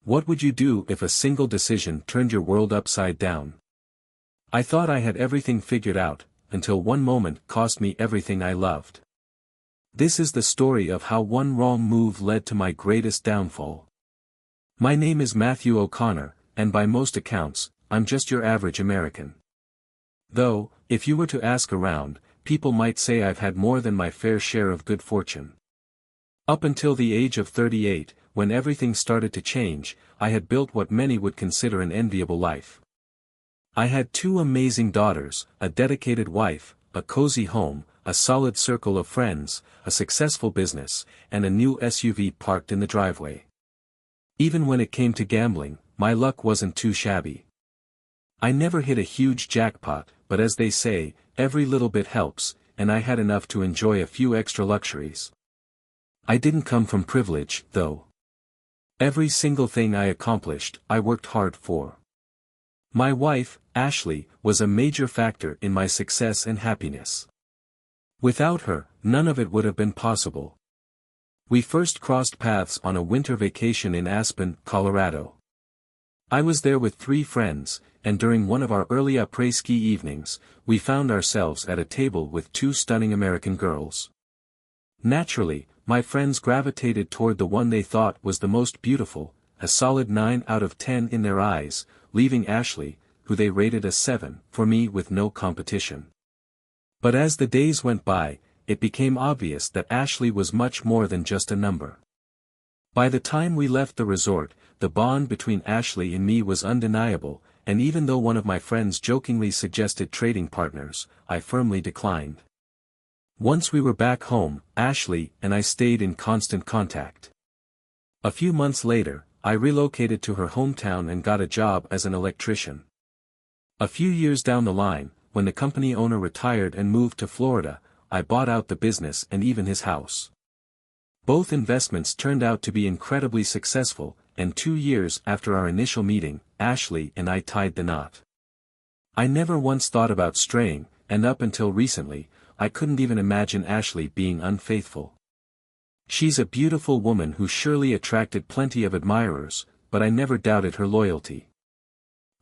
What would you do if a single decision turned your world upside down? I thought I had everything figured out, until one moment cost me everything I loved. This is the story of how one wrong move led to my greatest downfall. My name is Matthew O'Connor, and by most accounts, I'm just your average American. Though, if you were to ask around, people might say I've had more than my fair share of good fortune. Up until the age of 38, when everything started to change, I had built what many would consider an enviable life. I had 2 amazing daughters, a dedicated wife, a cozy home, a solid circle of friends, a successful business, and a new SUV parked in the driveway. Even when it came to gambling, my luck wasn't too shabby. I never hit a huge jackpot, but as they say, every little bit helps, and I had enough to enjoy a few extra luxuries. I didn't come from privilege, though. Every single thing I accomplished, I worked hard for. My wife, Ashley, was a major factor in my success and happiness. Without her, none of it would have been possible. We first crossed paths on a winter vacation in Aspen, Colorado. I was there with 3 friends, and during one of our early après-ski evenings, we found ourselves at a table with 2 stunning American girls. Naturally, my friends gravitated toward the one they thought was the most beautiful, a solid 9 out of 10 in their eyes, leaving Ashley, who they rated a 7, for me with no competition. But as the days went by, it became obvious that Ashley was much more than just a number. By the time we left the resort, the bond between Ashley and me was undeniable, and even though one of my friends jokingly suggested trading partners, I firmly declined. Once we were back home, Ashley and I stayed in constant contact. A few months later, I relocated to her hometown and got a job as an electrician. A few years down the line, when the company owner retired and moved to Florida, I bought out the business and even his house. Both investments turned out to be incredibly successful, and 2 years after our initial meeting, Ashley and I tied the knot. I never once thought about straying, and up until recently, I couldn't even imagine Ashley being unfaithful. She's a beautiful woman who surely attracted plenty of admirers, but I never doubted her loyalty.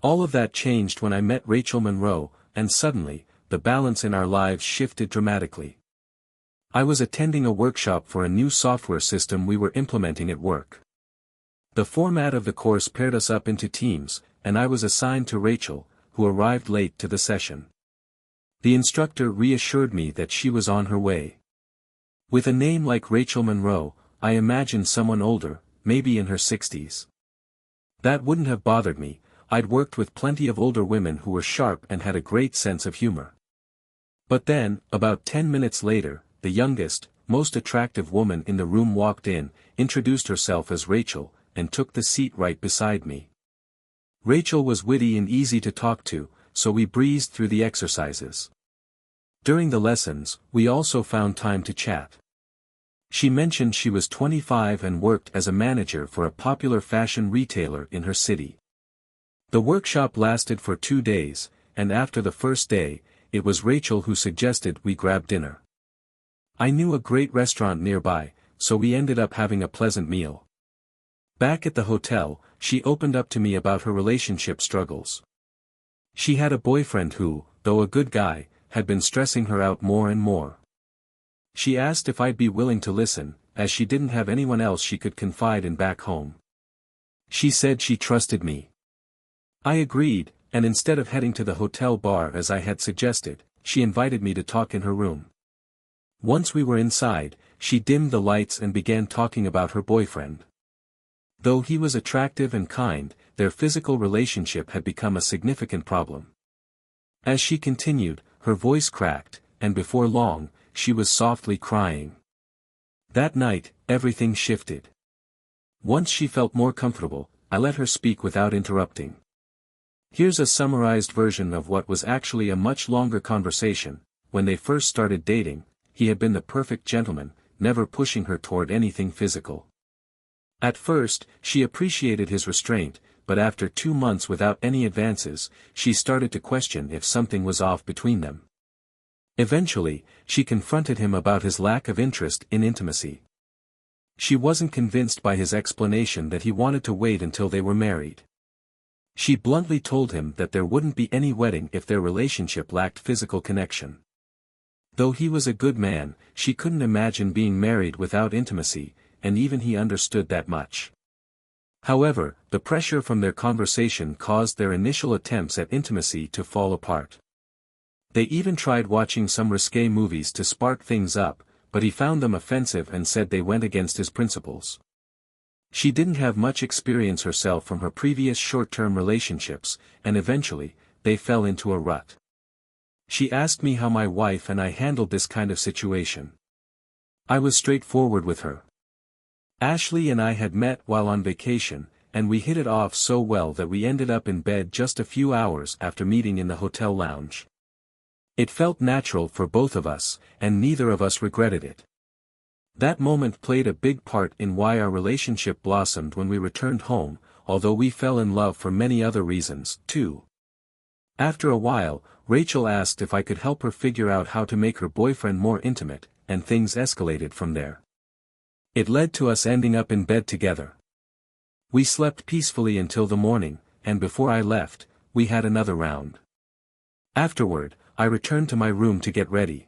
All of that changed when I met Rachel Monroe, and suddenly, the balance in our lives shifted dramatically. I was attending a workshop for a new software system we were implementing at work. The format of the course paired us up into teams, and I was assigned to Rachel, who arrived late to the session. The instructor reassured me that she was on her way. With a name like Rachel Monroe, I imagined someone older, maybe in her 60s. That wouldn't have bothered me. I'd worked with plenty of older women who were sharp and had a great sense of humor. But then, about 10 minutes later, the youngest, most attractive woman in the room walked in, introduced herself as Rachel, and took the seat right beside me. Rachel was witty and easy to talk to, so we breezed through the exercises. During the lessons, we also found time to chat. She mentioned she was 25 and worked as a manager for a popular fashion retailer in her city. The workshop lasted for 2 days, and after the first day, it was Rachel who suggested we grab dinner. I knew a great restaurant nearby, so we ended up having a pleasant meal. Back at the hotel, she opened up to me about her relationship struggles. She had a boyfriend who, though a good guy, had been stressing her out more and more. She asked if I'd be willing to listen, as she didn't have anyone else she could confide in back home. She said she trusted me. I agreed, and instead of heading to the hotel bar as I had suggested, she invited me to talk in her room. Once we were inside, she dimmed the lights and began talking about her boyfriend. Though he was attractive and kind, their physical relationship had become a significant problem. As she continued, her voice cracked, and before long, she was softly crying. That night, everything shifted. Once she felt more comfortable, I let her speak without interrupting. Here's a summarized version of what was actually a much longer conversation. When they first started dating, he had been the perfect gentleman, never pushing her toward anything physical. At first, she appreciated his restraint, but after 2 months without any advances, she started to question if something was off between them. Eventually, she confronted him about his lack of interest in intimacy. She wasn't convinced by his explanation that he wanted to wait until they were married. She bluntly told him that there wouldn't be any wedding if their relationship lacked physical connection. Though he was a good man, she couldn't imagine being married without intimacy, and even he understood that much. However, the pressure from their conversation caused their initial attempts at intimacy to fall apart. They even tried watching some risque movies to spark things up, but he found them offensive and said they went against his principles. She didn't have much experience herself from her previous short-term relationships, and eventually, they fell into a rut. She asked me how my wife and I handled this kind of situation. I was straightforward with her. Ashley and I had met while on vacation, and we hit it off so well that we ended up in bed just a few hours after meeting in the hotel lounge. It felt natural for both of us, and neither of us regretted it. That moment played a big part in why our relationship blossomed when we returned home, although we fell in love for many other reasons, too. After a while, Rachel asked if I could help her figure out how to make her boyfriend more intimate, and things escalated from there. It led to us ending up in bed together. We slept peacefully until the morning, and before I left, we had another round. Afterward, I returned to my room to get ready.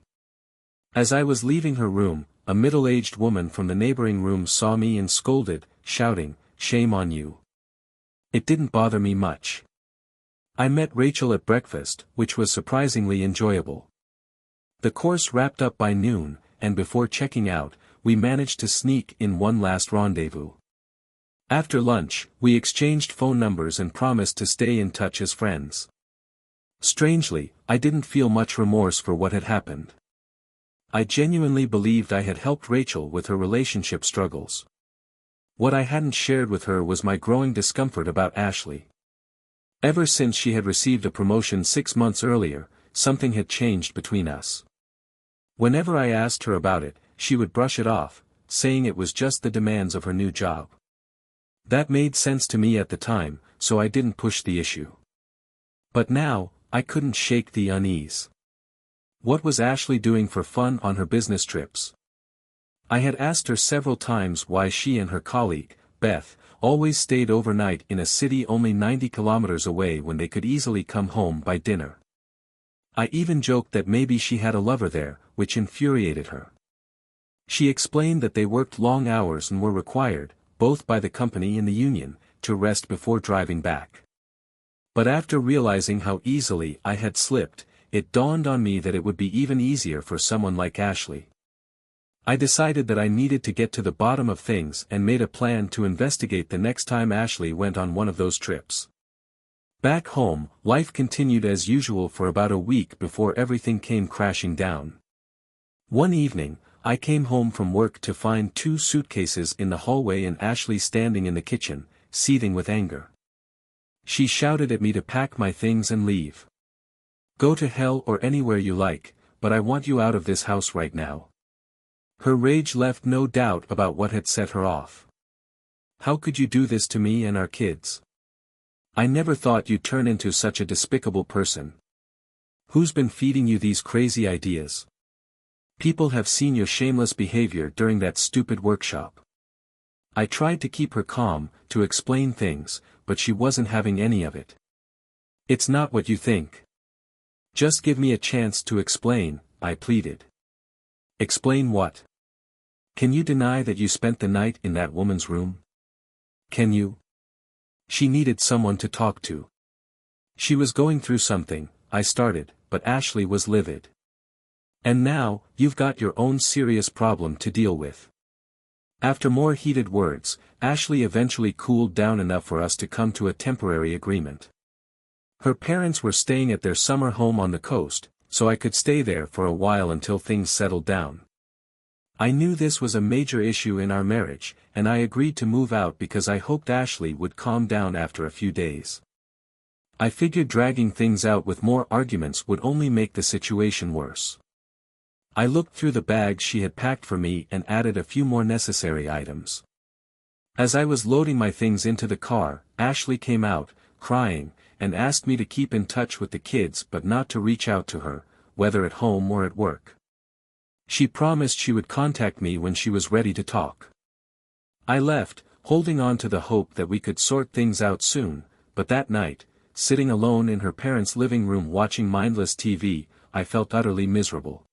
As I was leaving her room, a middle-aged woman from the neighboring room saw me and scolded, shouting, "Shame on you." It didn't bother me much. I met Rachel at breakfast, which was surprisingly enjoyable. The course wrapped up by noon, and before checking out, we managed to sneak in one last rendezvous. After lunch, we exchanged phone numbers and promised to stay in touch as friends. Strangely, I didn't feel much remorse for what had happened. I genuinely believed I had helped Rachel with her relationship struggles. What I hadn't shared with her was my growing discomfort about Ashley. Ever since she had received a promotion 6 months earlier, something had changed between us. Whenever I asked her about it, she would brush it off, saying it was just the demands of her new job. That made sense to me at the time, so I didn't push the issue. But now, I couldn't shake the unease. What was Ashley doing for fun on her business trips? I had asked her several times why she and her colleague, Beth, always stayed overnight in a city only 90 kilometers away when they could easily come home by dinner. I even joked that maybe she had a lover there, which infuriated her. She explained that they worked long hours and were required, both by the company and the union, to rest before driving back. But after realizing how easily I had slipped, it dawned on me that it would be even easier for someone like Ashley. I decided that I needed to get to the bottom of things and made a plan to investigate the next time Ashley went on one of those trips. Back home, life continued as usual for about a week before everything came crashing down. One evening, I came home from work to find 2 suitcases in the hallway and Ashley standing in the kitchen, seething with anger. She shouted at me to pack my things and leave. "Go to hell or anywhere you like, but I want you out of this house right now." Her rage left no doubt about what had set her off. "How could you do this to me and our kids? I never thought you'd turn into such a despicable person. Who's been feeding you these crazy ideas? People have seen your shameless behavior during that stupid workshop." I tried to keep her calm, to explain things, but she wasn't having any of it. "It's not what you think. Just give me a chance to explain," I pleaded. "Explain what? Can you deny that you spent the night in that woman's room? Can you?" She needed someone to talk to. She was going through something, I started, but Ashley was livid. "And now, you've got your own serious problem to deal with." After more heated words, Ashley eventually cooled down enough for us to come to a temporary agreement. Her parents were staying at their summer home on the coast, so I could stay there for a while until things settled down. I knew this was a major issue in our marriage, and I agreed to move out because I hoped Ashley would calm down after a few days. I figured dragging things out with more arguments would only make the situation worse. I looked through the bags she had packed for me and added a few more necessary items. As I was loading my things into the car, Ashley came out, crying, and asked me to keep in touch with the kids but not to reach out to her, whether at home or at work. She promised she would contact me when she was ready to talk. I left, holding on to the hope that we could sort things out soon, but that night, sitting alone in her parents' living room watching mindless TV, I felt utterly miserable.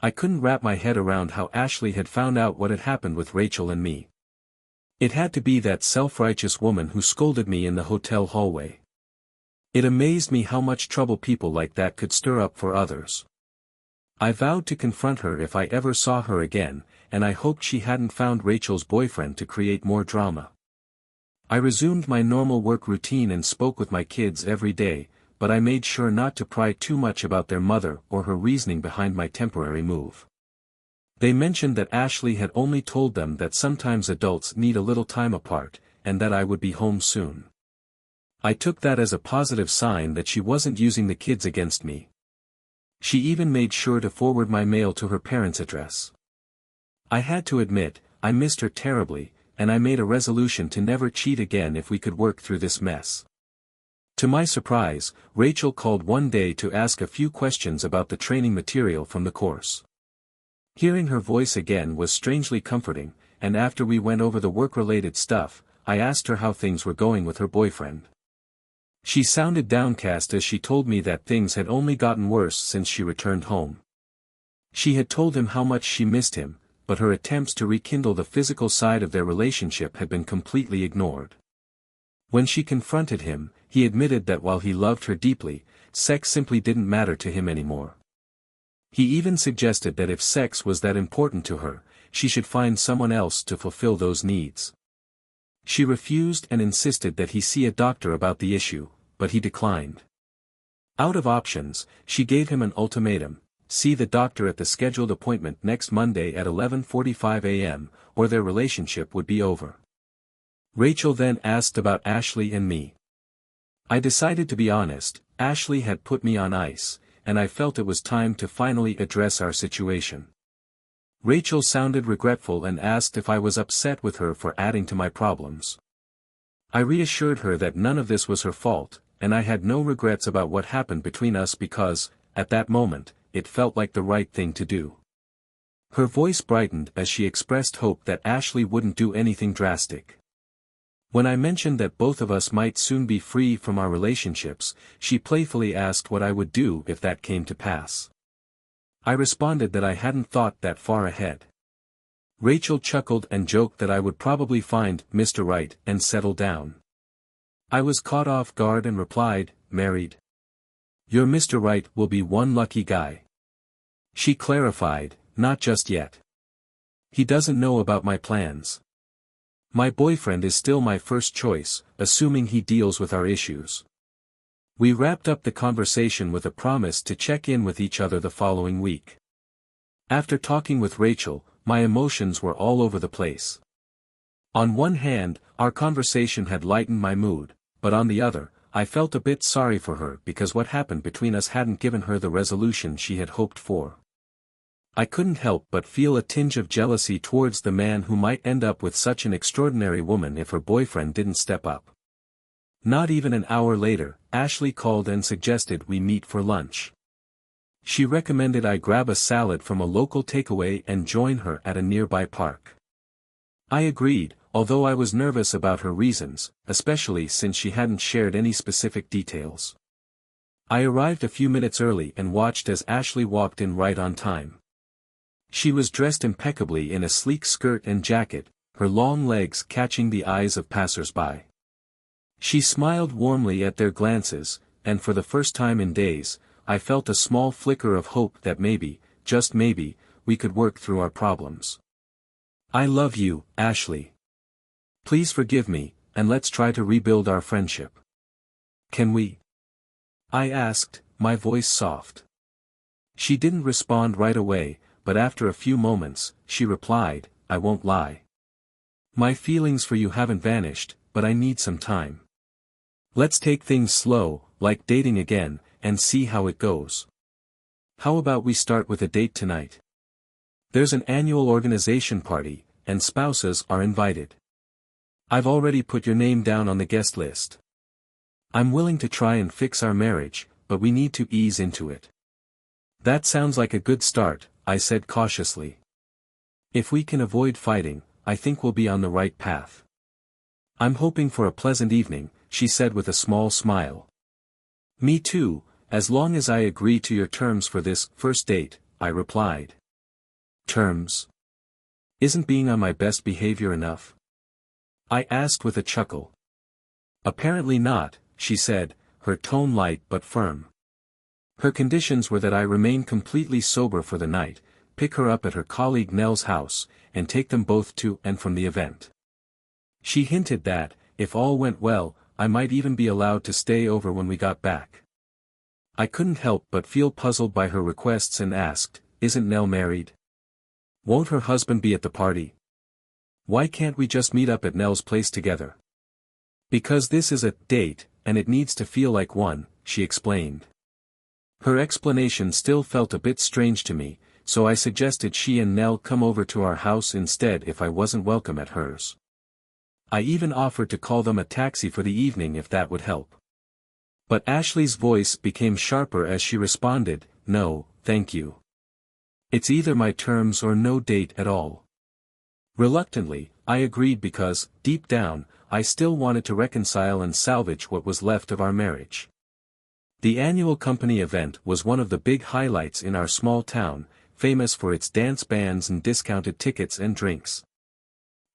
I couldn't wrap my head around how Ashley had found out what had happened with Rachel and me. It had to be that self-righteous woman who scolded me in the hotel hallway. It amazed me how much trouble people like that could stir up for others. I vowed to confront her if I ever saw her again, and I hoped she hadn't found Rachel's boyfriend to create more drama. I resumed my normal work routine and spoke with my kids every day, but I made sure not to pry too much about their mother or her reasoning behind my temporary move. They mentioned that Ashley had only told them that sometimes adults need a little time apart, and that I would be home soon. I took that as a positive sign that she wasn't using the kids against me. She even made sure to forward my mail to her parents' address. I had to admit, I missed her terribly, and I made a resolution to never cheat again if we could work through this mess. To my surprise, Rachel called one day to ask a few questions about the training material from the course. Hearing her voice again was strangely comforting, and after we went over the work-related stuff, I asked her how things were going with her boyfriend. She sounded downcast as she told me that things had only gotten worse since she returned home. She had told him how much she missed him, but her attempts to rekindle the physical side of their relationship had been completely ignored. When she confronted him, he admitted that while he loved her deeply, sex simply didn't matter to him anymore. He even suggested that if sex was that important to her, she should find someone else to fulfill those needs. She refused and insisted that he see a doctor about the issue, but he declined. Out of options, she gave him an ultimatum: see the doctor at the scheduled appointment next Monday at 11:45 a.m., or their relationship would be over. Rachel then asked about Ashley and me. I decided to be honest. Ashley had put me on ice, and I felt it was time to finally address our situation. Rachel sounded regretful and asked if I was upset with her for adding to my problems. I reassured her that none of this was her fault, and I had no regrets about what happened between us because, at that moment, it felt like the right thing to do. Her voice brightened as she expressed hope that Ashley wouldn't do anything drastic. When I mentioned that both of us might soon be free from our relationships, she playfully asked what I would do if that came to pass. I responded that I hadn't thought that far ahead. Rachel chuckled and joked that I would probably find Mr. Right and settle down. I was caught off guard and replied, married. Your Mr. Right will be one lucky guy. She clarified, not just yet. He doesn't know about my plans. My boyfriend is still my first choice, assuming he deals with our issues. We wrapped up the conversation with a promise to check in with each other the following week. After talking with Rachel, my emotions were all over the place. On one hand, our conversation had lightened my mood, but on the other, I felt a bit sorry for her because what happened between us hadn't given her the resolution she had hoped for. I couldn't help but feel a tinge of jealousy towards the man who might end up with such an extraordinary woman if her boyfriend didn't step up. Not even an hour later, Ashley called and suggested we meet for lunch. She recommended I grab a salad from a local takeaway and join her at a nearby park. I agreed, although I was nervous about her reasons, especially since she hadn't shared any specific details. I arrived a few minutes early and watched as Ashley walked in right on time. She was dressed impeccably in a sleek skirt and jacket, her long legs catching the eyes of passers-by. She smiled warmly at their glances, and for the first time in days, I felt a small flicker of hope that maybe, just maybe, we could work through our problems. I love you, Ashley. Please forgive me, and let's try to rebuild our friendship. Can we? I asked, my voice soft. She didn't respond right away, but after a few moments, she replied, I won't lie. My feelings for you haven't vanished, but I need some time. Let's take things slow, like dating again, and see how it goes. How about we start with a date tonight? There's an annual organization party, and spouses are invited. I've already put your name down on the guest list. I'm willing to try and fix our marriage, but we need to ease into it. That sounds like a good start, I said cautiously. If we can avoid fighting, I think we'll be on the right path. I'm hoping for a pleasant evening, she said with a small smile. Me too, as long as I agree to your terms for this first date, I replied. Terms? Isn't being on my best behavior enough? I asked with a chuckle. Apparently not, she said, her tone light but firm. Her conditions were that I remain completely sober for the night, pick her up at her colleague Nell's house, and take them both to and from the event. She hinted that, if all went well, I might even be allowed to stay over when we got back. I couldn't help but feel puzzled by her requests and asked, isn't Nell married? Won't her husband be at the party? Why can't we just meet up at Nell's place together? Because this is a date, and it needs to feel like one, she explained. Her explanation still felt a bit strange to me, so I suggested she and Nell come over to our house instead if I wasn't welcome at hers. I even offered to call them a taxi for the evening if that would help. But Ashley's voice became sharper as she responded, no, thank you. It's either my terms or no date at all. Reluctantly, I agreed because, deep down, I still wanted to reconcile and salvage what was left of our marriage. The annual company event was one of the big highlights in our small town, famous for its dance bands and discounted tickets and drinks.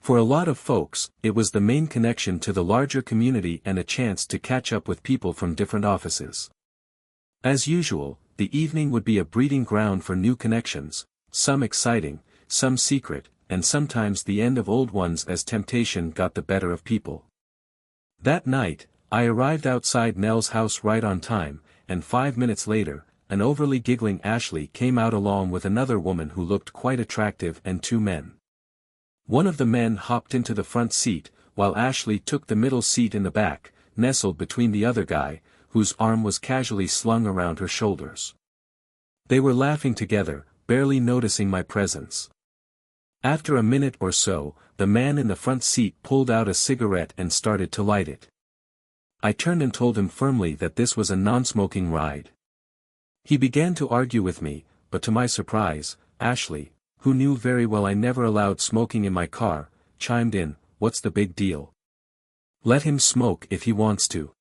For a lot of folks, it was the main connection to the larger community and a chance to catch up with people from different offices. As usual, the evening would be a breeding ground for new connections, some exciting, some secret, and sometimes the end of old ones as temptation got the better of people. That night, I arrived outside Nell's house right on time, and 5 minutes later, an overly giggling Ashley came out along with another woman who looked quite attractive and two men. One of the men hopped into the front seat, while Ashley took the middle seat in the back, nestled between the other guy, whose arm was casually slung around her shoulders. They were laughing together, barely noticing my presence. After a minute or so, the man in the front seat pulled out a cigarette and started to light it. I turned and told him firmly that this was a non-smoking ride. He began to argue with me, but to my surprise, Ashley, who knew very well I never allowed smoking in my car, chimed in, what's the big deal? Let him smoke if he wants to.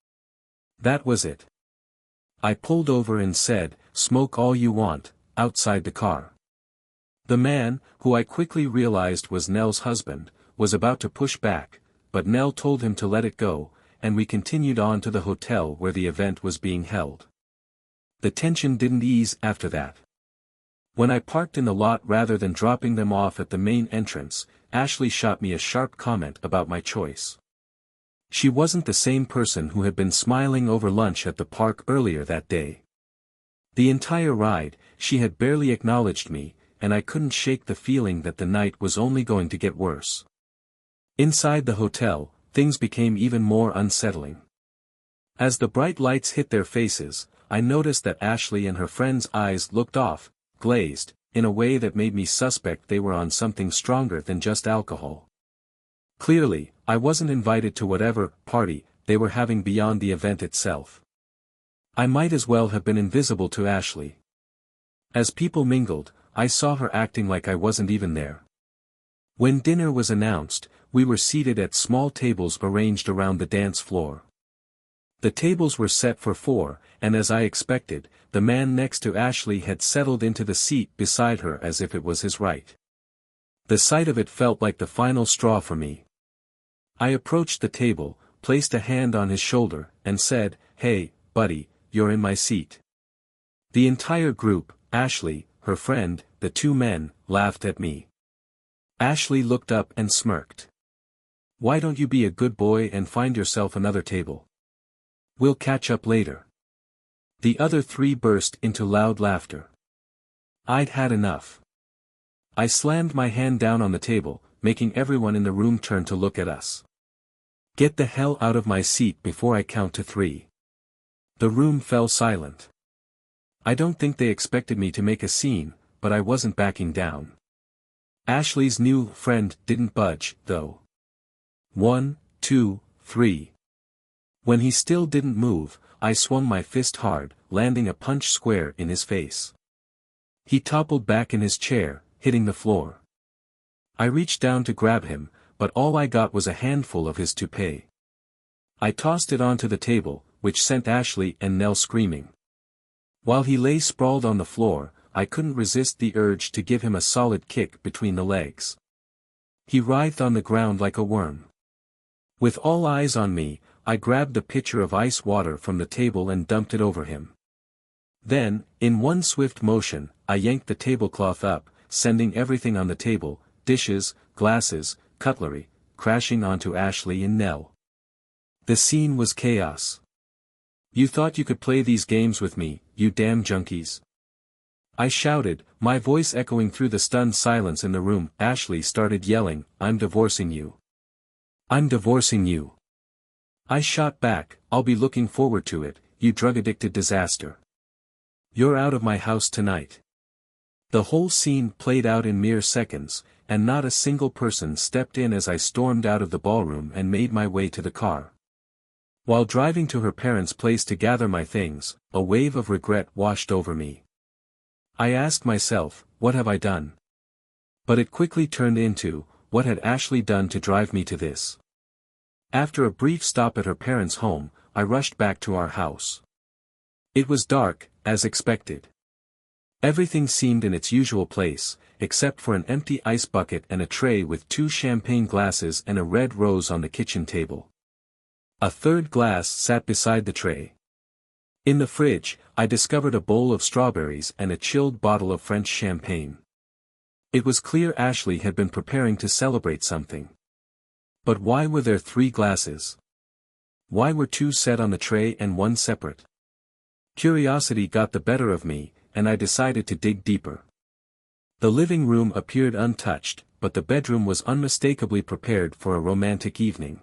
That was it. I pulled over and said, smoke all you want, outside the car. The man, who I quickly realized was Nell's husband, was about to push back, but Nell told him to let it go, and we continued on to the hotel where the event was being held. The tension didn't ease after that. When I parked in the lot rather than dropping them off at the main entrance, Ashley shot me a sharp comment about my choice. She wasn't the same person who had been smiling over lunch at the park earlier that day. The entire ride, she had barely acknowledged me, and I couldn't shake the feeling that the night was only going to get worse. Inside the hotel, things became even more unsettling. As the bright lights hit their faces, I noticed that Ashley and her friend's eyes looked off, glazed, in a way that made me suspect they were on something stronger than just alcohol. Clearly, I wasn't invited to whatever party they were having beyond the event itself. I might as well have been invisible to Ashley. As people mingled, I saw her acting like I wasn't even there. When dinner was announced, we were seated at small tables arranged around the dance floor. The tables were set for 4, and as I expected, the man next to Ashley had settled into the seat beside her as if it was his right. The sight of it felt like the final straw for me. I approached the table, placed a hand on his shoulder, and said, "Hey, buddy, you're in my seat." The entire group, Ashley, her friend, the two men, laughed at me. Ashley looked up and smirked. "Why don't you be a good boy and find yourself another table? We'll catch up later." The other three burst into loud laughter. I'd had enough. I slammed my hand down on the table, making everyone in the room turn to look at us. "Get the hell out of my seat before I count to 3. The room fell silent. I don't think they expected me to make a scene, but I wasn't backing down. Ashley's new friend didn't budge, though. 1, 2, 3. When he still didn't move, I swung my fist hard, landing a punch square in his face. He toppled back in his chair, hitting the floor. I reached down to grab him, but all I got was a handful of his toupee. I tossed it onto the table, which sent Ashley and Nell screaming. While he lay sprawled on the floor, I couldn't resist the urge to give him a solid kick between the legs. He writhed on the ground like a worm. With all eyes on me, I grabbed the pitcher of ice water from the table and dumped it over him. Then, in one swift motion, I yanked the tablecloth up, sending everything on the table, dishes, glasses, cutlery, crashing onto Ashley and Nell. The scene was chaos. "You thought you could play these games with me, you damn junkies?" I shouted, my voice echoing through the stunned silence in the room. Ashley started yelling, "I'm divorcing you. I'm divorcing you." I shot back, "I'll be looking forward to it, you drug-addicted disaster. You're out of my house tonight." The whole scene played out in mere seconds, and not a single person stepped in as I stormed out of the ballroom and made my way to the car. While driving to her parents' place to gather my things, a wave of regret washed over me. I asked myself, what have I done? But it quickly turned into, what had Ashley done to drive me to this? After a brief stop at her parents' home, I rushed back to our house. It was dark, as expected. Everything seemed in its usual place, except for an empty ice bucket and a tray with 2 champagne glasses and a red rose on the kitchen table. A third glass sat beside the tray. In the fridge, I discovered a bowl of strawberries and a chilled bottle of French champagne. It was clear Ashley had been preparing to celebrate something. But why were there 3 glasses? Why were 2 set on the tray and 1 separate? Curiosity got the better of me, and I decided to dig deeper. The living room appeared untouched, but the bedroom was unmistakably prepared for a romantic evening.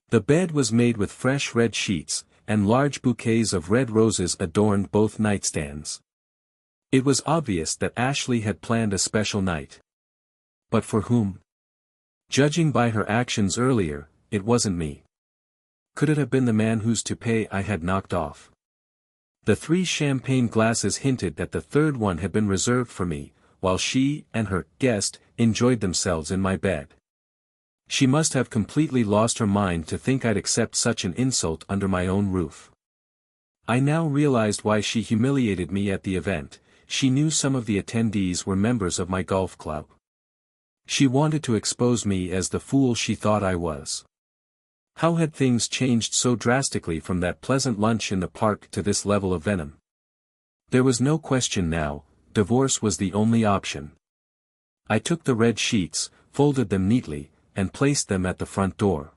The bed was made with fresh red sheets, and large bouquets of red roses adorned both nightstands. It was obvious that Ashley had planned a special night. But for whom? Judging by her actions earlier, it wasn't me. Could it have been the man whose toupee I had knocked off? The 3 champagne glasses hinted that the third one had been reserved for me, while she and her guest enjoyed themselves in my bed. She must have completely lost her mind to think I'd accept such an insult under my own roof. I now realized why she humiliated me at the event. She knew some of the attendees were members of my golf club. She wanted to expose me as the fool she thought I was. How had things changed so drastically from that pleasant lunch in the park to this level of venom? There was no question now, divorce was the only option. I took the red sheets, folded them neatly, and placed them at the front door.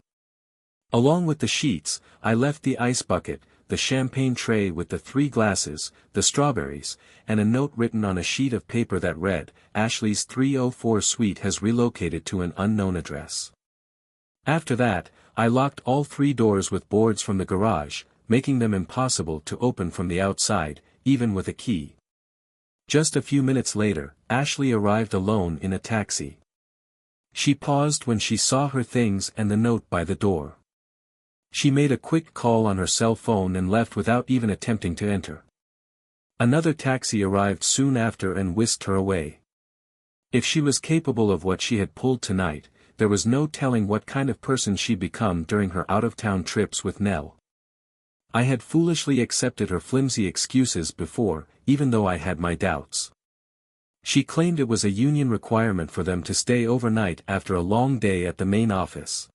Along with the sheets, I left the ice bucket, the champagne tray with the 3 glasses, the strawberries, and a note written on a sheet of paper that read, "Ashley's 304 suite has relocated to an unknown address." After that, I locked all 3 doors with boards from the garage, making them impossible to open from the outside, even with a key. Just a few minutes later, Ashley arrived alone in a taxi. She paused when she saw her things and the note by the door. She made a quick call on her cell phone and left without even attempting to enter. Another taxi arrived soon after and whisked her away. If she was capable of what she had pulled tonight, there was no telling what kind of person she'd become during her out-of-town trips with Nell. I had foolishly accepted her flimsy excuses before, even though I had my doubts. She claimed it was a union requirement for them to stay overnight after a long day at the main office.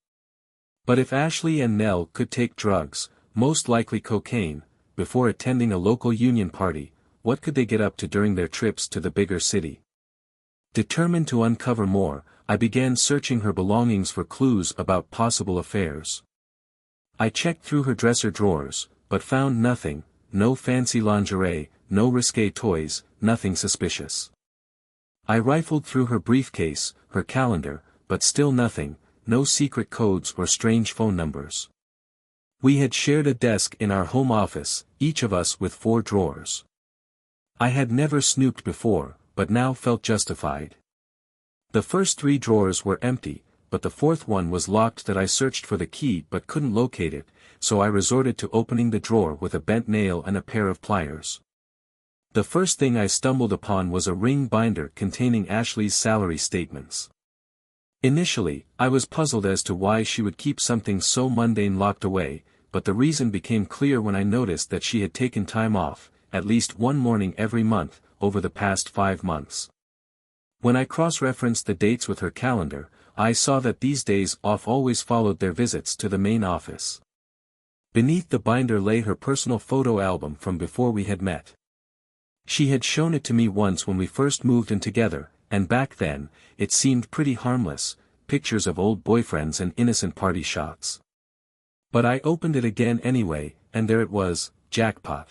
But if Ashley and Nell could take drugs, most likely cocaine, before attending a local union party, what could they get up to during their trips to the bigger city? Determined to uncover more, I began searching her belongings for clues about possible affairs. I checked through her dresser drawers, but found nothing, no fancy lingerie, no risque toys, nothing suspicious. I rifled through her briefcase, her calendar, but still nothing, no secret codes or strange phone numbers. We had shared a desk in our home office, each of us with 4 drawers. I had never snooped before, but now felt justified. The first 3 drawers were empty, but the 4th one was locked that I searched for the key but couldn't locate it, so I resorted to opening the drawer with a bent nail and a pair of pliers. The first thing I stumbled upon was a ring binder containing Ashley's salary statements. Initially, I was puzzled as to why she would keep something so mundane locked away, but the reason became clear when I noticed that she had taken time off, at least one morning every month, over the past 5 months. When I cross-referenced the dates with her calendar, I saw that these days off always followed their visits to the main office. Beneath the binder lay her personal photo album from before we had met. She had shown it to me once when we first moved in together, and back then, it seemed pretty harmless, pictures of old boyfriends and innocent party shots. But I opened it again anyway, and there it was, jackpot.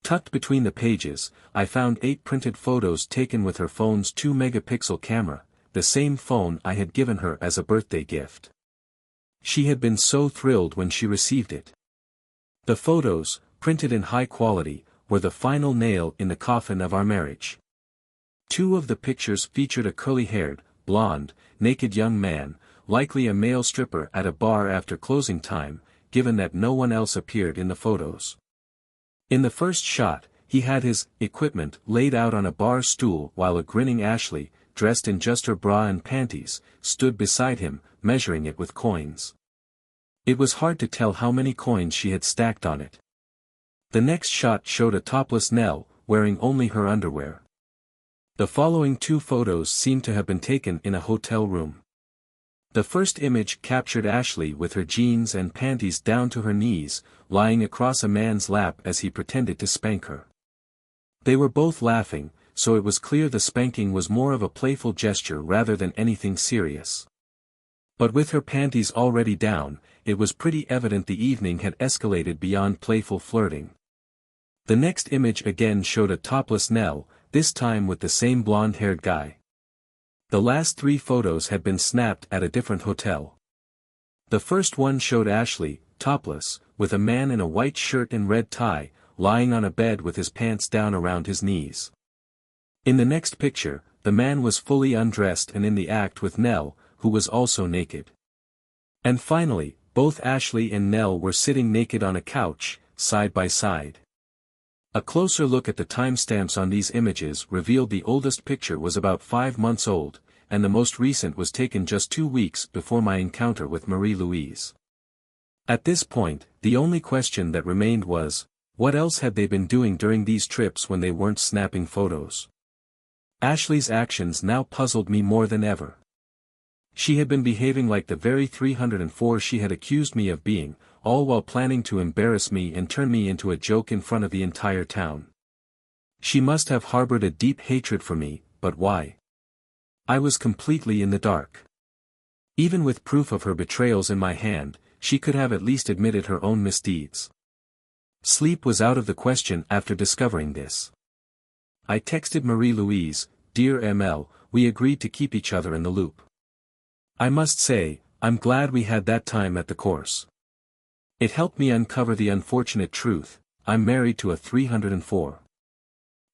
Tucked between the pages, I found 8 printed photos taken with her phone's 2-megapixel camera, the same phone I had given her as a birthday gift. She had been so thrilled when she received it. The photos, printed in high quality, were the final nail in the coffin of our marriage. 2 of the pictures featured a curly-haired, blonde, naked young man, likely a male stripper at a bar after closing time, given that no one else appeared in the photos. In the first shot, he had his equipment laid out on a bar stool while a grinning Ashley, dressed in just her bra and panties, stood beside him, measuring it with coins. It was hard to tell how many coins she had stacked on it. The next shot showed a topless Nell, wearing only her underwear. The following 2 photos seemed to have been taken in a hotel room. The first image captured Ashley with her jeans and panties down to her knees, lying across a man's lap as he pretended to spank her. They were both laughing, so it was clear the spanking was more of a playful gesture rather than anything serious. But with her panties already down, it was pretty evident the evening had escalated beyond playful flirting. The next image again showed a topless Nell, this time with the same blonde-haired guy. The last 3 photos had been snapped at a different hotel. The first one showed Ashley, topless, with a man in a white shirt and red tie, lying on a bed with his pants down around his knees. In the next picture, the man was fully undressed and in the act with Nell, who was also naked. And finally, both Ashley and Nell were sitting naked on a couch, side by side. A closer look at the timestamps on these images revealed the oldest picture was about 5 months old, and the most recent was taken just 2 weeks before my encounter with Marie-Louise. At this point, the only question that remained was, what else had they been doing during these trips when they weren't snapping photos? Ashley's actions now puzzled me more than ever. She had been behaving like the very 304 she had accused me of being, all while planning to embarrass me and turn me into a joke in front of the entire town. She must have harbored a deep hatred for me, but why? I was completely in the dark. Even with proof of her betrayals in my hand, she could have at least admitted her own misdeeds. Sleep was out of the question after discovering this. I texted Marie-Louise, "Dear ML, we agreed to keep each other in the loop. I must say, I'm glad we had that time at the course. It helped me uncover the unfortunate truth, I'm married to a 304.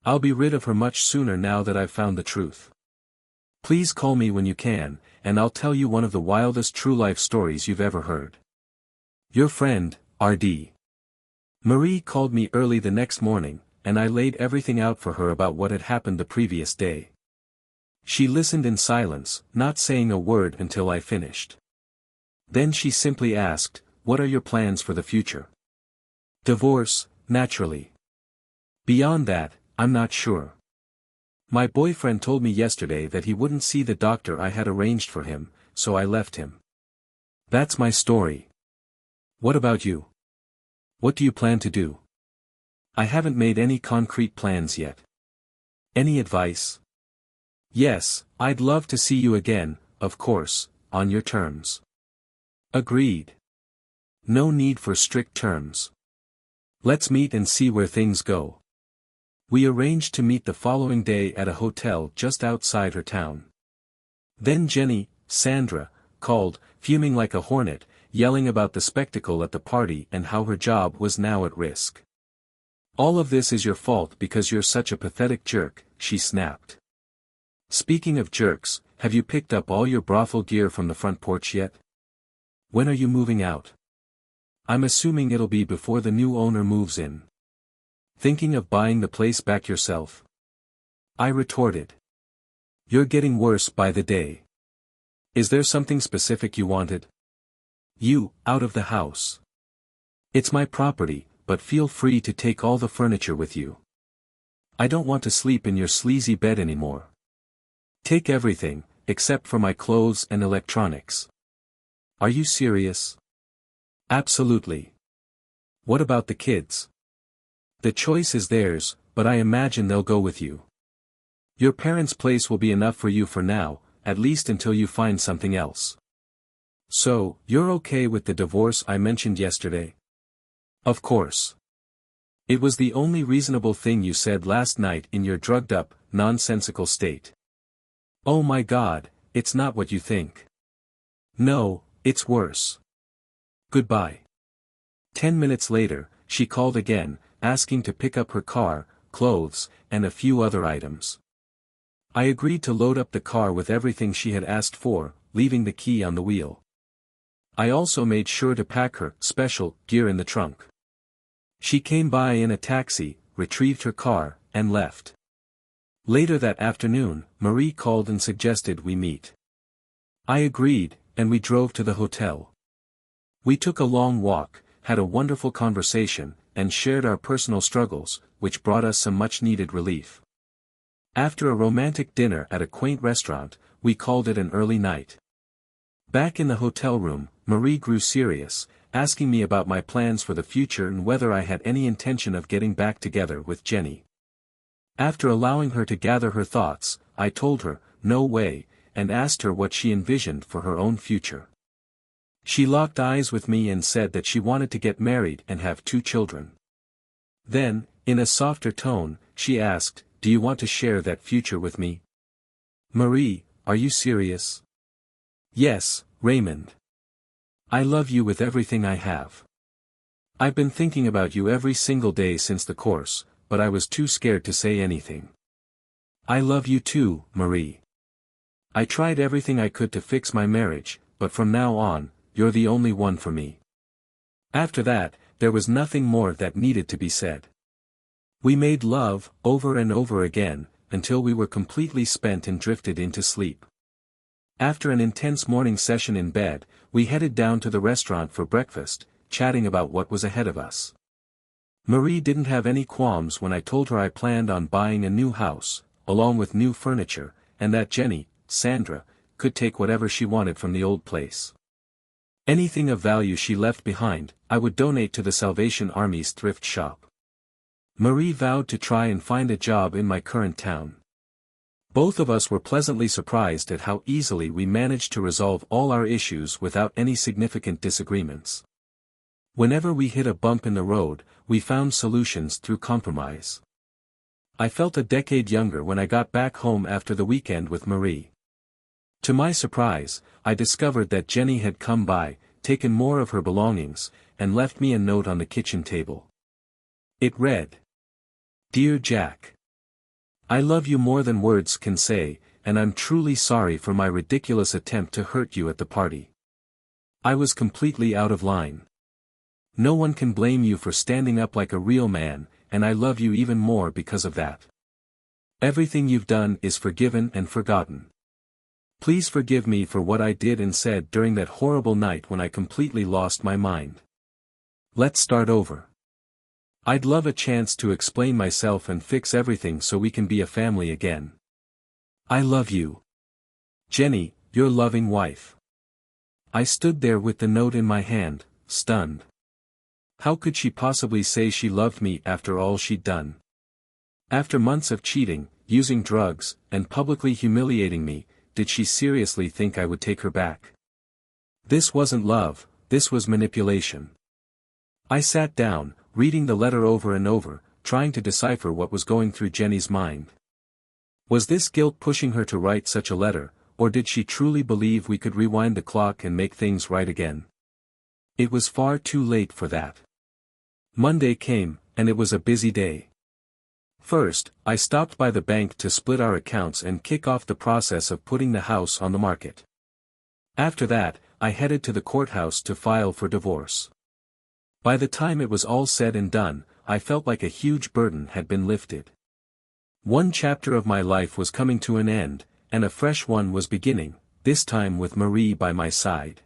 I'll be rid of her much sooner now that I've found the truth. Please call me when you can, and I'll tell you one of the wildest true-life stories you've ever heard. Your friend, RD." Marie called me early the next morning, and I laid everything out for her about what had happened the previous day. She listened in silence, not saying a word until I finished. Then she simply asked, "What are your plans for the future?" "Divorce, naturally. Beyond that, I'm not sure. My boyfriend told me yesterday that he wouldn't see the doctor I had arranged for him, so I left him. That's my story. What about you? What do you plan to do?" "I haven't made any concrete plans yet. Any advice?" "Yes, I'd love to see you again, of course, on your terms." "Agreed. No need for strict terms. Let's meet and see where things go." We arranged to meet the following day at a hotel just outside her town. Then Jenny, Sandra, called, fuming like a hornet, yelling about the spectacle at the party and how her job was now at risk. "All of this is your fault because you're such a pathetic jerk," she snapped. "Speaking of jerks, have you picked up all your brothel gear from the front porch yet? When are you moving out? I'm assuming it'll be before the new owner moves in. Thinking of buying the place back yourself?" I retorted. "You're getting worse by the day. Is there something specific you wanted? You, out of the house. It's my property, but feel free to take all the furniture with you. I don't want to sleep in your sleazy bed anymore. Take everything, except for my clothes and electronics. Are you serious? Absolutely. What about the kids? The choice is theirs, but I imagine they'll go with you. Your parents' place will be enough for you for now, at least until you find something else. So, you're okay with the divorce I mentioned yesterday? Of course. It was the only reasonable thing you said last night in your drugged-up, nonsensical state. Oh my God, it's not what you think. No, it's worse. Goodbye. 10 minutes later, she called again, asking to pick up her car, clothes, and a few other items. I agreed to load up the car with everything she had asked for, leaving the key on the wheel. I also made sure to pack her special gear in the trunk. She came by in a taxi, retrieved her car, and left. Later that afternoon, Marie called and suggested we meet. I agreed, and we drove to the hotel. We took a long walk, had a wonderful conversation, and shared our personal struggles, which brought us some much-needed relief. After a romantic dinner at a quaint restaurant, we called it an early night. Back in the hotel room, Marie grew serious, asking me about my plans for the future and whether I had any intention of getting back together with Jenny. After allowing her to gather her thoughts, I told her, no way, and asked her what she envisioned for her own future. She locked eyes with me and said that she wanted to get married and have 2 children. Then, in a softer tone, she asked, "Do you want to share that future with me?" Marie, are you serious? Yes, Raymond. I love you with everything I have. I've been thinking about you every single day since the course, but I was too scared to say anything. I love you too, Marie. I tried everything I could to fix my marriage, but from now on, you're the only one for me. After that, there was nothing more that needed to be said. We made love, over and over again, until we were completely spent and drifted into sleep. After an intense morning session in bed, we headed down to the restaurant for breakfast, chatting about what was ahead of us. Marie didn't have any qualms when I told her I planned on buying a new house, along with new furniture, and that Jenny, Sandra, could take whatever she wanted from the old place. Anything of value she left behind, I would donate to the Salvation Army's thrift shop. Marie vowed to try and find a job in my current town. Both of us were pleasantly surprised at how easily we managed to resolve all our issues without any significant disagreements. Whenever we hit a bump in the road, we found solutions through compromise. I felt a decade younger when I got back home after the weekend with Marie. To my surprise, I discovered that Jenny had come by, taken more of her belongings, and left me a note on the kitchen table. It read, "Dear Jack, I love you more than words can say, and I'm truly sorry for my ridiculous attempt to hurt you at the party. I was completely out of line. No one can blame you for standing up like a real man, and I love you even more because of that. Everything you've done is forgiven and forgotten. Please forgive me for what I did and said during that horrible night when I completely lost my mind. Let's start over. I'd love a chance to explain myself and fix everything so we can be a family again. I love you. Jenny, your loving wife." I stood there with the note in my hand, stunned. How could she possibly say she loved me after all she'd done? After months of cheating, using drugs, and publicly humiliating me, did she seriously think I would take her back? This wasn't love, this was manipulation. I sat down, reading the letter over and over, trying to decipher what was going through Jenny's mind. Was this guilt pushing her to write such a letter, or did she truly believe we could rewind the clock and make things right again? It was far too late for that. Monday came, and it was a busy day. First, I stopped by the bank to split our accounts and kick off the process of putting the house on the market. After that, I headed to the courthouse to file for divorce. By the time it was all said and done, I felt like a huge burden had been lifted. One chapter of my life was coming to an end, and a fresh one was beginning, this time with Marie by my side.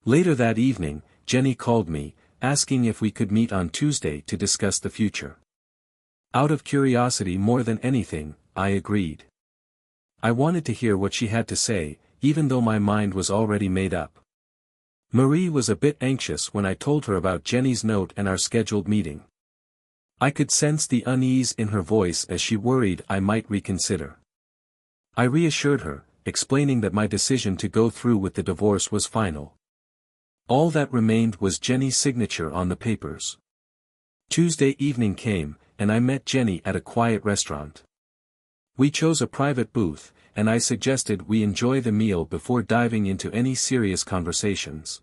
Later that evening, Jenny called me, asking if we could meet on Tuesday to discuss the future. Out of curiosity more than anything, I agreed. I wanted to hear what she had to say, even though my mind was already made up. Marie was a bit anxious when I told her about Jenny's note and our scheduled meeting. I could sense the unease in her voice as she worried I might reconsider. I reassured her, explaining that my decision to go through with the divorce was final. All that remained was Jenny's signature on the papers. Tuesday evening came, and I met Jenny at a quiet restaurant. We chose a private booth, and I suggested we enjoy the meal before diving into any serious conversations.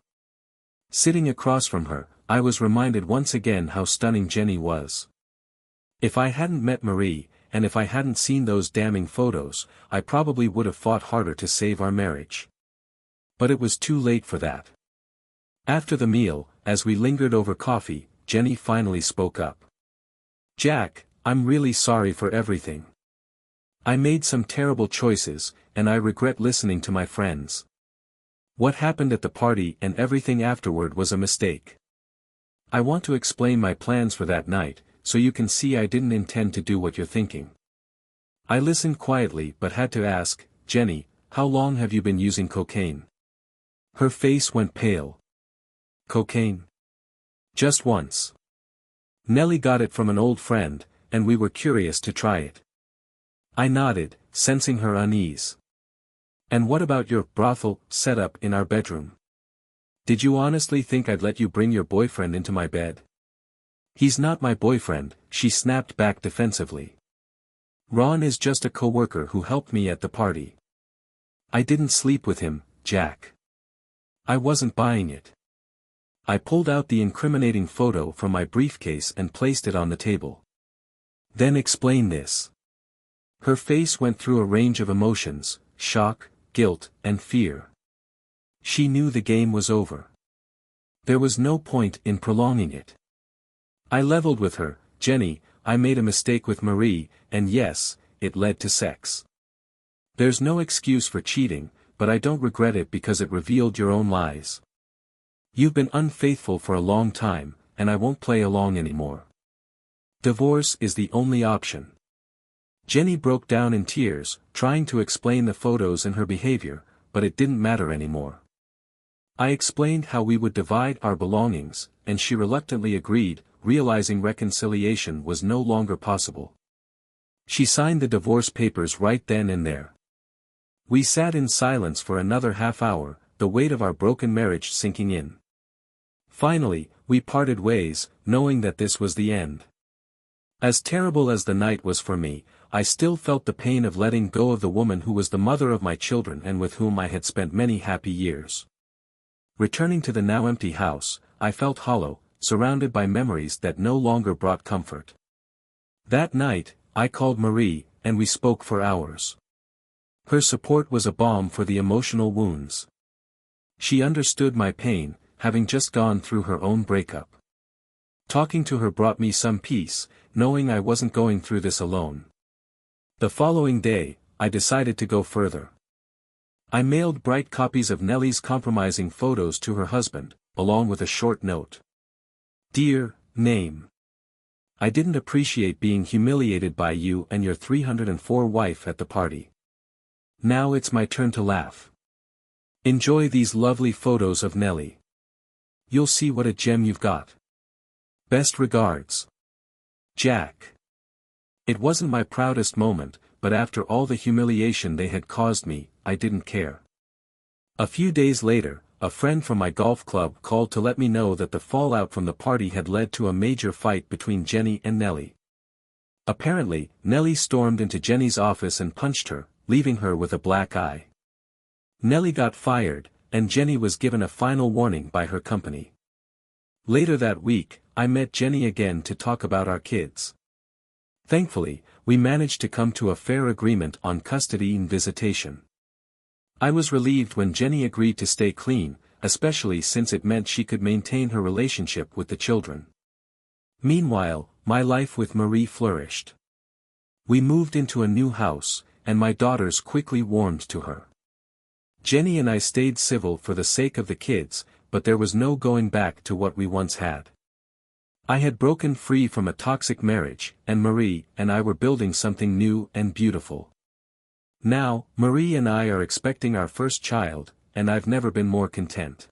Sitting across from her, I was reminded once again how stunning Jenny was. If I hadn't met Marie, and if I hadn't seen those damning photos, I probably would have fought harder to save our marriage. But it was too late for that. After the meal, as we lingered over coffee, Jenny finally spoke up. "Jack, I'm really sorry for everything. I made some terrible choices, and I regret listening to my friends. What happened at the party and everything afterward was a mistake. I want to explain my plans for that night, so you can see I didn't intend to do what you're thinking." I listened quietly but had to ask, "Jenny, how long have you been using cocaine?" Her face went pale. "Cocaine? Just once. Nellie got it from an old friend, and we were curious to try it." I nodded, sensing her unease. "And what about your brothel setup in our bedroom? Did you honestly think I'd let you bring your boyfriend into my bed?" "He's not my boyfriend," she snapped back defensively. "Ron is just a coworker who helped me at the party. I didn't sleep with him, Jack. I wasn't buying it." I pulled out the incriminating photo from my briefcase and placed it on the table. "Then explain this." Her face went through a range of emotions: shock, guilt, and fear. She knew the game was over. There was no point in prolonging it. I leveled with her, "Jenny, I made a mistake with Marie, and yes, it led to sex. There's no excuse for cheating, but I don't regret it because it revealed your own lies. You've been unfaithful for a long time, and I won't play along anymore. Divorce is the only option." Jenny broke down in tears, trying to explain the photos and her behavior, but it didn't matter anymore. I explained how we would divide our belongings, and she reluctantly agreed, realizing reconciliation was no longer possible. She signed the divorce papers right then and there. We sat in silence for another half hour, the weight of our broken marriage sinking in. Finally, we parted ways, knowing that this was the end. As terrible as the night was for me, I still felt the pain of letting go of the woman who was the mother of my children and with whom I had spent many happy years. Returning to the now empty house, I felt hollow, surrounded by memories that no longer brought comfort. That night, I called Marie, and we spoke for hours. Her support was a balm for the emotional wounds. She understood my pain, having just gone through her own breakup. Talking to her brought me some peace, knowing I wasn't going through this alone. The following day, I decided to go further. I mailed bright copies of Nellie's compromising photos to her husband, along with a short note. "Dear, name. I didn't appreciate being humiliated by you and your 304 wife at the party. Now it's my turn to laugh. Enjoy these lovely photos of Nellie. You'll see what a gem you've got. Best regards. Jack." It wasn't my proudest moment, but after all the humiliation they had caused me, I didn't care. A few days later, a friend from my golf club called to let me know that the fallout from the party had led to a major fight between Jenny and Nellie. Apparently, Nellie stormed into Jenny's office and punched her, leaving her with a black eye. Nellie got fired, and Jenny was given a final warning by her company. Later that week, I met Jenny again to talk about our kids. Thankfully, we managed to come to a fair agreement on custody and visitation. I was relieved when Jenny agreed to stay clean, especially since it meant she could maintain her relationship with the children. Meanwhile, my life with Marie flourished. We moved into a new house, and my daughters quickly warmed to her. Jenny and I stayed civil for the sake of the kids, but there was no going back to what we once had. I had broken free from a toxic marriage, and Marie and I were building something new and beautiful. Now, Marie and I are expecting our first child, and I've never been more content.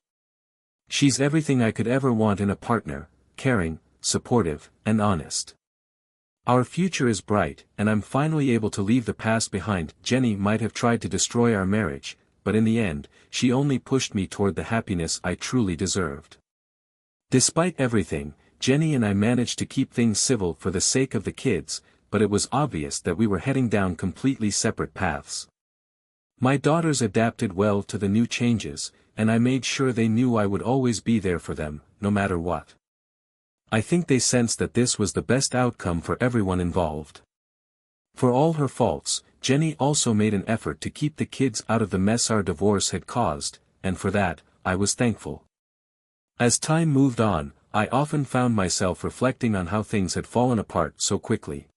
She's everything I could ever want in a partner: caring, supportive, and honest. Our future is bright, and I'm finally able to leave the past behind. Jenny might have tried to destroy our marriage, but in the end, she only pushed me toward the happiness I truly deserved. Despite everything, Jenny and I managed to keep things civil for the sake of the kids, but it was obvious that we were heading down completely separate paths. My daughters adapted well to the new changes, and I made sure they knew I would always be there for them, no matter what. I think they sensed that this was the best outcome for everyone involved. For all her faults, Jenny also made an effort to keep the kids out of the mess our divorce had caused, and for that, I was thankful. As time moved on, I often found myself reflecting on how things had fallen apart so quickly.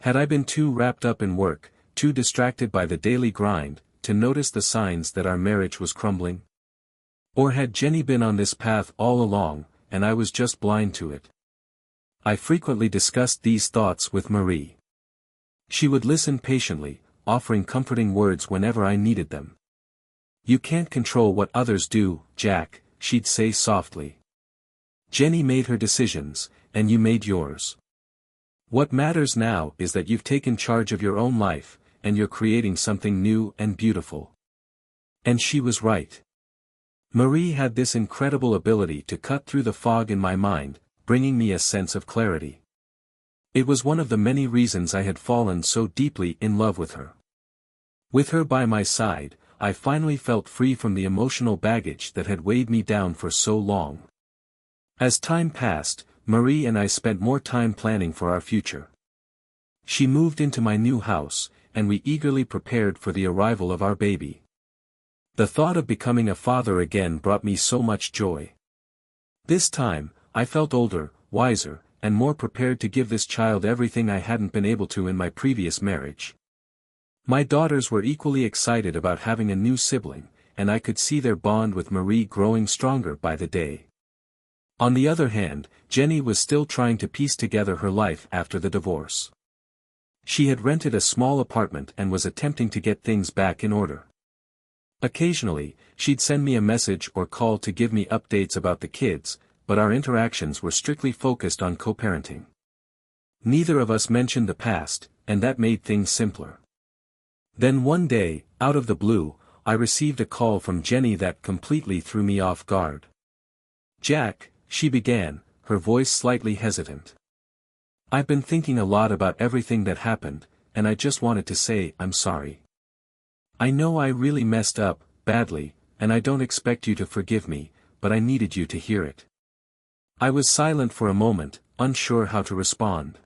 Had I been too wrapped up in work, too distracted by the daily grind, to notice the signs that our marriage was crumbling? Or had Jenny been on this path all along, and I was just blind to it? I frequently discussed these thoughts with Marie. She would listen patiently, offering comforting words whenever I needed them. "You can't control what others do, Jack," she'd say softly. "Jenny made her decisions, and you made yours. What matters now is that you've taken charge of your own life, and you're creating something new and beautiful." And she was right. Marie had this incredible ability to cut through the fog in my mind, bringing me a sense of clarity. It was one of the many reasons I had fallen so deeply in love with her. With her by my side, I finally felt free from the emotional baggage that had weighed me down for so long. As time passed, Marie and I spent more time planning for our future. She moved into my new house, and we eagerly prepared for the arrival of our baby. The thought of becoming a father again brought me so much joy. This time, I felt older, wiser, and more prepared to give this child everything I hadn't been able to in my previous marriage. My daughters were equally excited about having a new sibling, and I could see their bond with Marie growing stronger by the day. On the other hand, Jenny was still trying to piece together her life after the divorce. She had rented a small apartment and was attempting to get things back in order. Occasionally, she'd send me a message or call to give me updates about the kids, but our interactions were strictly focused on co-parenting. Neither of us mentioned the past, and that made things simpler. Then one day, out of the blue, I received a call from Jenny that completely threw me off guard. "Jack," she began, her voice slightly hesitant. "I've been thinking a lot about everything that happened, and I just wanted to say I'm sorry. I know I really messed up, badly, and I don't expect you to forgive me, but I needed you to hear it." I was silent for a moment, unsure how to respond.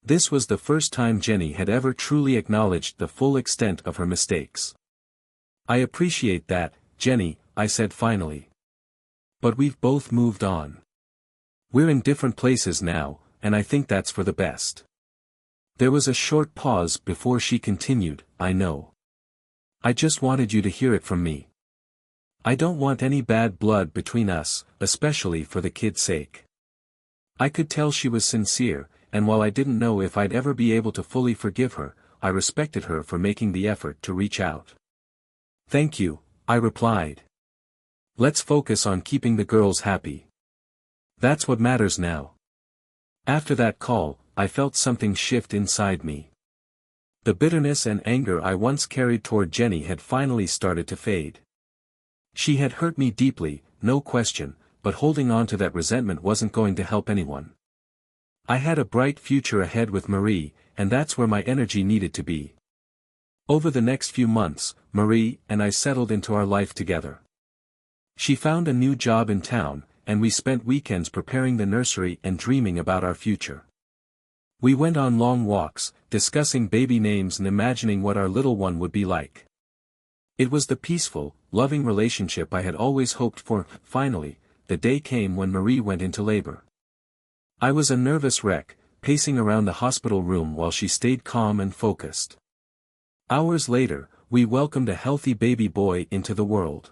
This was the first time Jenny had ever truly acknowledged the full extent of her mistakes. "I appreciate that, Jenny," I said finally. "But we've both moved on. We're in different places now, and I think that's for the best." There was a short pause before she continued, "I know. I just wanted you to hear it from me. I don't want any bad blood between us, especially for the kid's sake." I could tell she was sincere, and while I didn't know if I'd ever be able to fully forgive her, I respected her for making the effort to reach out. "Thank you," I replied. "Let's focus on keeping the girls happy. That's what matters now." After that call, I felt something shift inside me. The bitterness and anger I once carried toward Jenny had finally started to fade. She had hurt me deeply, no question, but holding on to that resentment wasn't going to help anyone. I had a bright future ahead with Marie, and that's where my energy needed to be. Over the next few months, Marie and I settled into our life together. She found a new job in town, and we spent weekends preparing the nursery and dreaming about our future. We went on long walks, discussing baby names and imagining what our little one would be like. It was the peaceful, loving relationship I had always hoped for. Finally, the day came when Marie went into labor. I was a nervous wreck, pacing around the hospital room while she stayed calm and focused. Hours later, we welcomed a healthy baby boy into the world.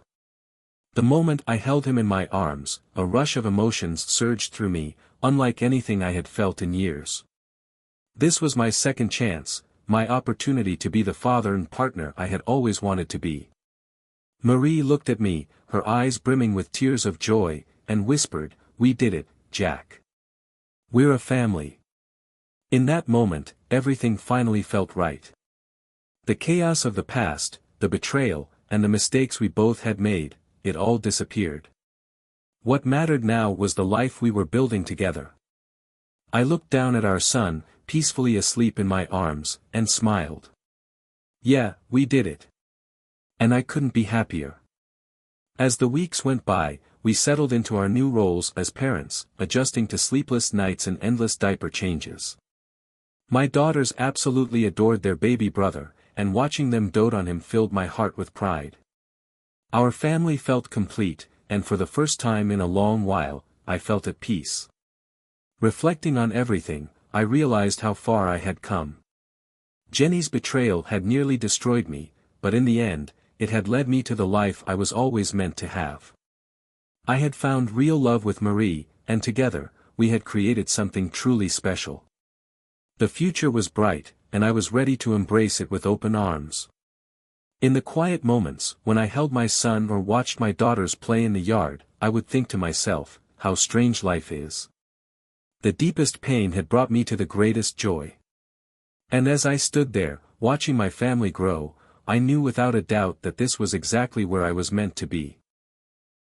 The moment I held him in my arms, a rush of emotions surged through me, unlike anything I had felt in years. This was my second chance, my opportunity to be the father and partner I had always wanted to be. Marie looked at me, her eyes brimming with tears of joy, and whispered, "We did it, Jack. We're a family." In that moment, everything finally felt right. The chaos of the past, the betrayal, and the mistakes we both had made, it all disappeared. What mattered now was the life we were building together. I looked down at our son, peacefully asleep in my arms, and smiled. Yeah, we did it. And I couldn't be happier. As the weeks went by, we settled into our new roles as parents, adjusting to sleepless nights and endless diaper changes. My daughters absolutely adored their baby brother, and watching them dote on him filled my heart with pride. Our family felt complete, and for the first time in a long while, I felt at peace. Reflecting on everything, I realized how far I had come. Jenny's betrayal had nearly destroyed me, but in the end, it had led me to the life I was always meant to have. I had found real love with Marie, and together, we had created something truly special. The future was bright, and I was ready to embrace it with open arms. In the quiet moments, when I held my son or watched my daughters play in the yard, I would think to myself, how strange life is. The deepest pain had brought me to the greatest joy. And as I stood there, watching my family grow, I knew without a doubt that this was exactly where I was meant to be.